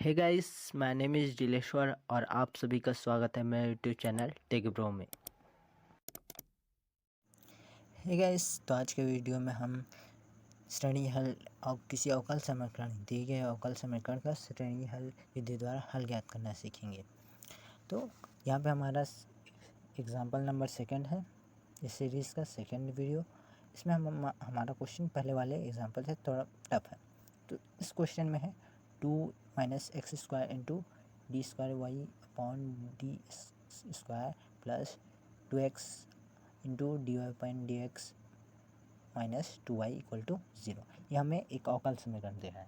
Hey guys, my name is Dileshwar और आप सभी का स्वागत है मेरे यूट्यूब चैनल टेक ब्रो में। हे गाइस, तो आज के वीडियो में हम श्रेणी हल और किसी अवकल समीकरण दिए गए अवकल समीकरण का श्रेणी हल विधि द्वारा हल ज्ञात करना सीखेंगे। तो यहाँ पे हमारा एग्जाम्पल नंबर सेकंड है इस सीरीज़ का सेकंड वीडियो। इसमें हमारा क्वेश्चन पहले वाले एग्जाम्पल से थोड़ा टफ है। तो इस क्वेश्चन में है 2 - x² into d² plus 2x into dy/dx minus 2y equal to 0। ये हमें एक अवकल समीकरण दे रहा है।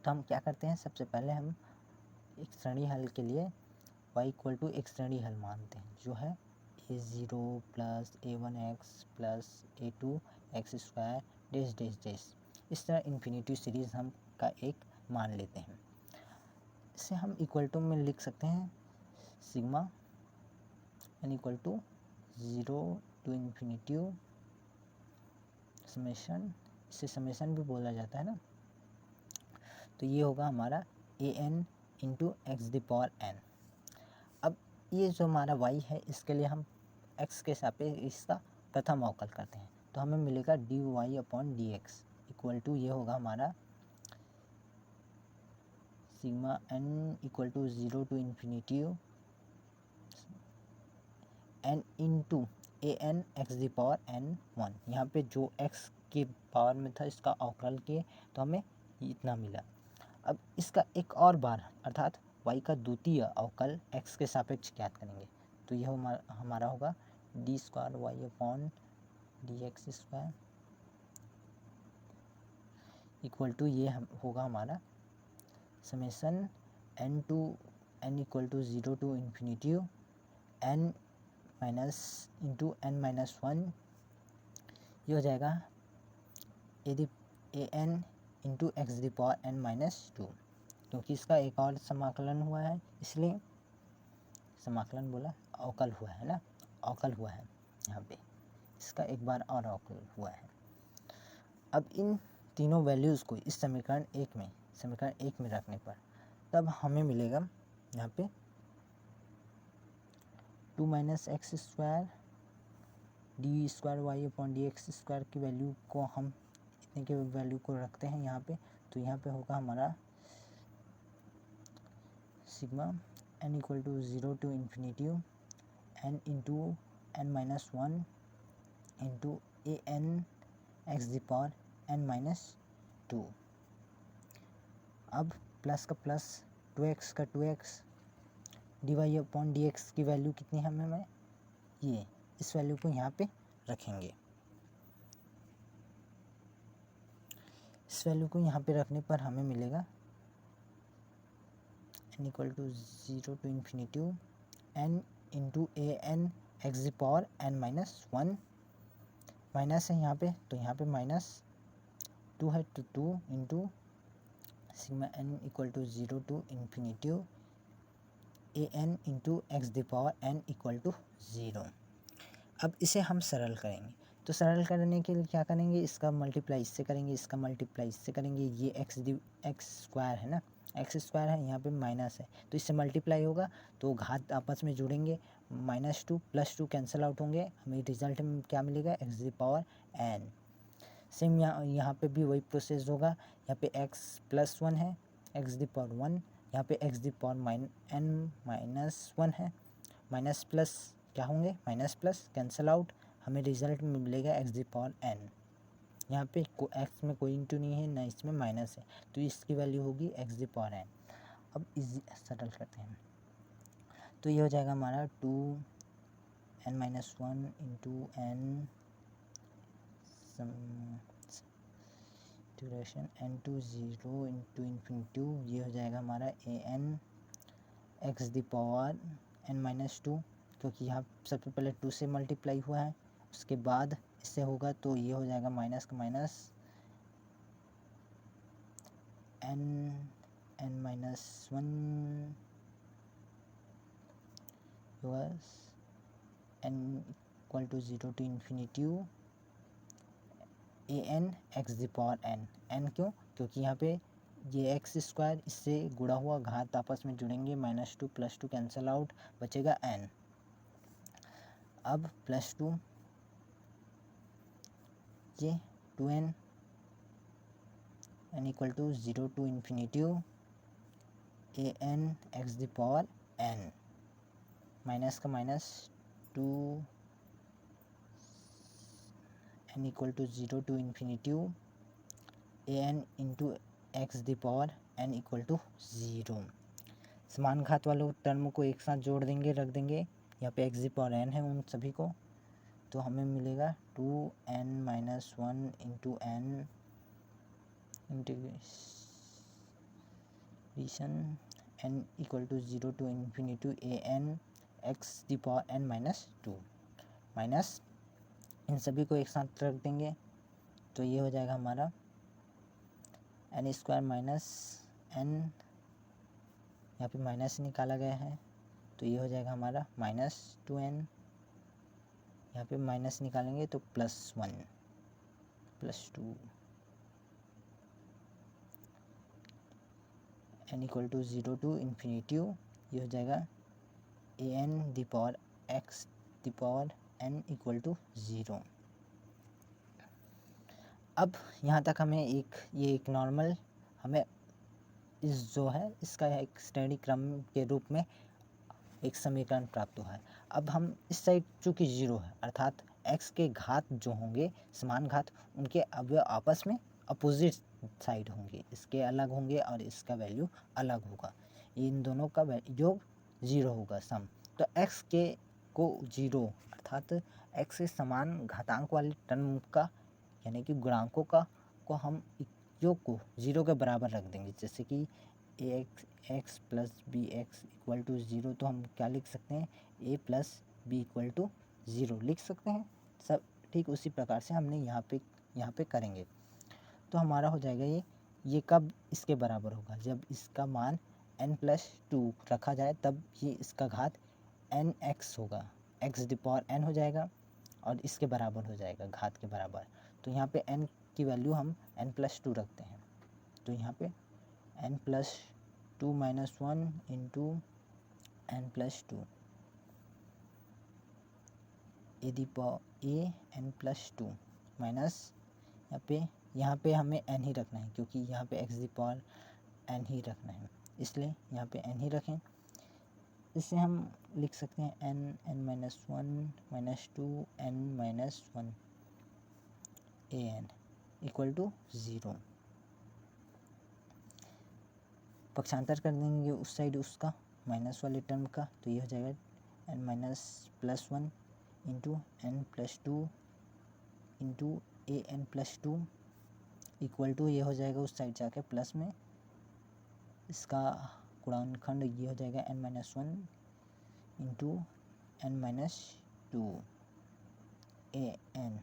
तो हम क्या करते हैं, सबसे पहले हम एक श्रेणी हल के लिए y इक्वल टू एक श्रेणी हल मानते हैं, जो है a0 plus a1x plus a2x² dash dash dash. इस तरह इन्फिनिटी सीरीज़ हम का एक मान लेते हैं। इसे हम इक्वल टू में लिख सकते हैं sigma n equal to 0 to infinity summation, इसे समेशन भी बोला जाता है ना। तो ये होगा हमारा an इंटू x⁴n। अब ये जो हमारा y है, इसके लिए हम x के सापेक्ष इसका प्रथम अवकल करते हैं, तो हमें मिलेगा dy/dx इक्वल टू ये होगा हमारा sigma n equal to 0 to infinity n into an x⁴n1। यहाँ पे जो x के पावर में था इसका अवकल किए तो हमें इतना मिला। अब इसका एक और बार अर्थात y का द्वितीय अवकल x के सापेक्ष ज्ञात करेंगे। तो यह हमारा होगा d² इक्वल टू ये होगा हमारा summation n to n equal to 0 to infinity n minus into n-1। ये हो जाएगा यदि an इंटू x⁴n-2, क्योंकि इसका एक और समाकलन हुआ है, इसलिए समाकलन बोला अवकल हुआ है ना, अवकल हुआ है यहाँ पे, इसका एक बार और अवकल हुआ है। अब इन तीनों वैल्यूज़ को इस समीकरण एक में रखने पर तब हमें मिलेगा यहाँ पे 2 - x² d²y/dx² की वैल्यू को हम इतने के वैल्यू को रखते हैं यहाँ पे। तो यहाँ पे होगा हमारा sigma n equal to 0 to infinity n into n-1 into an x⁴n-2। अब प्लस का प्लस 2x का 2x dy/dx की वैल्यू कितनी है हमें, ये इस वैल्यू को यहाँ पे रखेंगे। इस वैल्यू को यहाँ पे रखने पर हमें मिलेगा n equal to 0 to infinity n into an x⁴n-1 minus है यहाँ पे, तो यहाँ पे -2 है, तो 2 into sigma n equal to 0 to infinity an into x⁴n equal to 0। अब इसे हम सरल करेंगे, तो सरल करने के लिए क्या करेंगे, इसका मल्टीप्लाई इससे करेंगे, इसका मल्टीप्लाई इससे करेंगे। ये x² है ना, x² है, यहाँ पे माइनस है, तो इससे मल्टीप्लाई होगा तो घात आपस में जुड़ेंगे, -2 +2 कैंसिल आउट होंगे, हमें रिजल्ट में क्या मिलेगा x⁴n। सेम यहाँ पे भी वही प्रोसेस होगा। यहाँ पे x+1 है, x⁴1, यहाँ पे x⁴n-1 है, माइनस प्लस क्या होंगे, माइनस प्लस कैंसिल आउट, हमें रिजल्ट में मिलेगा x⁴n। यहाँ पे x में कोई इंटू नहीं है, ना इसमें माइनस है, तो इसकी वैल्यू होगी x⁴n। अब इजी सेटल करते हैं, तो ये हो जाएगा हमारा 2n-1 into n duration n to 0 into infinity, ये हो जाएगा हमारा an x⁴n-2, क्योंकि यहाँ सबसे पहले 2 से मल्टीप्लाई हुआ है, उसके बाद इससे होगा तो ये हो जाएगा माइनस का minus n-1 n equal to 0 to infinity an x⁴n। n क्यों, क्योंकि यहाँ पे ये एक्स स्क्वायर इससे गुणा हुआ घात आपस में जुड़ेंगे, -2 +2 कैंसिल आउट, बचेगा n। अब +2 ये 2n n equal to 0 to infinity a n x the power n, minus का minus 2 n equal to 0 to infinity a n into x the power n equal to 0। समान घात वालों term को एक साथ जोड़ देंगे, रख देंगे, यहाँ पे एक्स द पावर n है उन सभी को, तो हमें मिलेगा 2n minus 1 into n integration n equal to 0 to infinity a n x the power n minus 2, minus इन सभी को एक साथ रख देंगे, तो ये हो जाएगा हमारा n स्क्वायर माइनस n, यहाँ पे माइनस निकाला गया है, तो ये हो जाएगा हमारा -2n, यहाँ पे माइनस निकालेंगे तो +1 +2 n equal to 0 to infinity, ये हो जाएगा a n the power x the power n equal to 0। अब यहाँ तक हमें ये एक नॉर्मल हमें इस जो है इसका एक श्रेणी क्रम के रूप में एक समीकरण प्राप्त हुआ है। अब हम इस साइड चूँकि 0 है, अर्थात x के घात जो होंगे समान घात, उनके अवयव आपस में अपोजिट साइड होंगे, इसके अलग होंगे और इसका वैल्यू अलग होगा, इन दोनों का योग 0 होगा सम। तो x के को 0 अर्थात x के समान घातांक वाले टर्म का यानी कि गुणांकों का को हम योग को 0 के बराबर रख देंगे, जैसे कि X plus B X equal to 0, तो हम क्या लिख सकते हैं a plus B equal to 0 लिख सकते हैं सब। ठीक उसी प्रकार से हमने यहाँ पे करेंगे, तो हमारा हो जाएगा ये कब इसके बराबर होगा, जब इसका मान n+2 रखा जाए, तब ये इसका घात nx होगा, x द पावर n हो जाएगा और इसके बराबर हो जाएगा घात के बराबर। तो यहाँ पे n की वैल्यू हम n+2 रखते हैं, तो यहाँ पे n+2 माइनस 1 इंटू n+2 ए n+2 माइनस यहाँ पे हमें n ही रखना है, क्योंकि यहाँ पे x द पावर n ही रखना है, इसलिए यहाँ पे n ही रखें। इससे हम लिख सकते हैं n-1 -2 n-1 A N equal to 0। पक्षांतर कर देंगे उस साइड उसका माइनस वाले टर्म का, तो ये हो जाएगा n-+1 into n+2 into A n+2 equal to, ये हो जाएगा उस साइड जाके प्लस में, इसका गुणनखंड ये हो जाएगा n-1 into n-2 A N.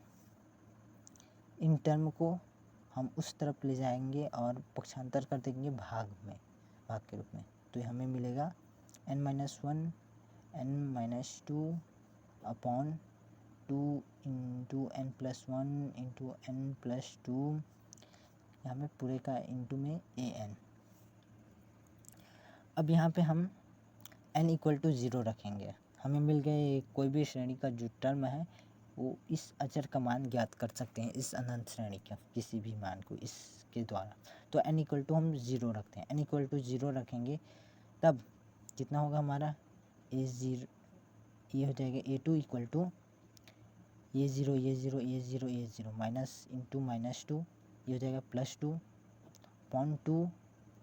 इन टर्म को हम उस तरफ ले जाएंगे और पक्षांतर कर देंगे भाग के रूप में, तो हमें मिलेगा n-1 n-2 upon 2 into n+1 into n+2, यहाँ में पूरे का इंटू में ए एन। अब यहाँ पे हम n इक्वल टू 0 रखेंगे, हमें मिल गए कोई भी श्रेणी का जो टर्म है वो इस अचर का मान ज्ञात कर सकते हैं, इस अनंत श्रेणी का किसी भी मान को इसके द्वारा। तो n इक्वल टू हम 0 रखते हैं, n इक्वल टू 0 रखेंगे तब कितना होगा हमारा a0, ये हो जाएगा a2 इक्वल टू ये 0 ये 0 ये 0 ये 0 माइनस इंटू -2, ये हो जाएगा +2 अपॉन 2,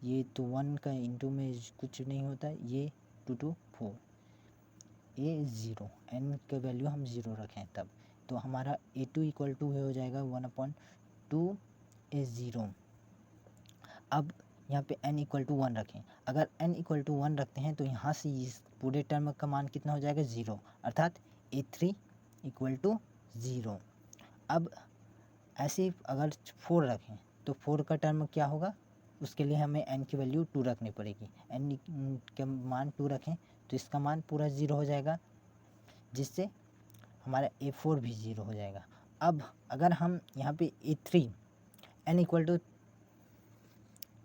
ये तो 1 का इंटू में कुछ नहीं होता, ये 2 4 ए 0, n का वैल्यू हम 0 रखें तब, तो हमारा a2 इक्वल टू हो जाएगा 1/2 a0। अब यहाँ पे n इक्वल टू 1 रखें, अगर n इक्वल टू 1 रखते हैं तो यहाँ से इस पूरे टर्म का मान कितना हो जाएगा 0, अर्थात a3 इक्वल टू 0। अब ऐसे अगर 4 रखें तो 4 का टर्म क्या होगा, उसके लिए हमें n की वैल्यू 2 रखनी पड़ेगी, n का मान 2 रखें तो इसका मान पूरा 0 हो जाएगा, जिससे हमारा a4 भी 0 हो जाएगा। अब अगर हम यहाँ पे a3 n equal to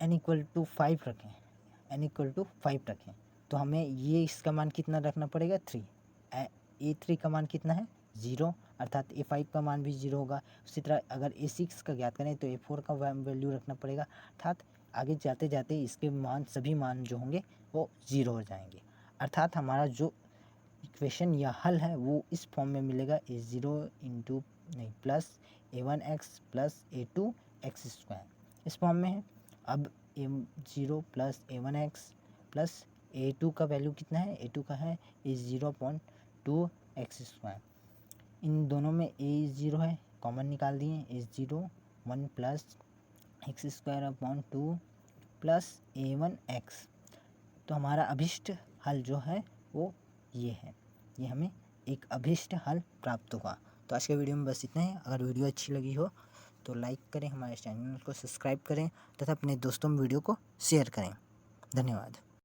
n equal to 5 रखें, n इक्वल टू 5 रखें तो हमें ये इसका मान कितना रखना पड़ेगा 3, a3 का मान कितना है 0, अर्थात a5 का मान भी 0 होगा। उसी तरह अगर a6 का ज्ञात करें तो a4 का वैल्यू रखना पड़ेगा, अर्थात आगे जाते जाते इसके मान सभी मान जो होंगे वो 0 हो जाएंगे। अर्थात हमारा जो इक्वेशन या हल है वो इस फॉर्म में मिलेगा a0 इंटू नहीं प्लस a1x प्लस a2x², इस फॉर्म में है। अब a0 plus a1x plus a2 का वैल्यू कितना है, a2 का है a0.2x²। इन दोनों में a0 है, कॉमन निकाल दिए, a0 1 plus x²/2 plus a1x। तो हमारा अभिष्ट हल जो है वो ये है, ये हमें एक अभिष्ट हल प्राप्त होगा। तो आज के वीडियो में बस इतना ही। अगर वीडियो अच्छी लगी हो तो लाइक करें, हमारे चैनल को सब्सक्राइब करें तथा अपने दोस्तों में वीडियो को शेयर करें। धन्यवाद।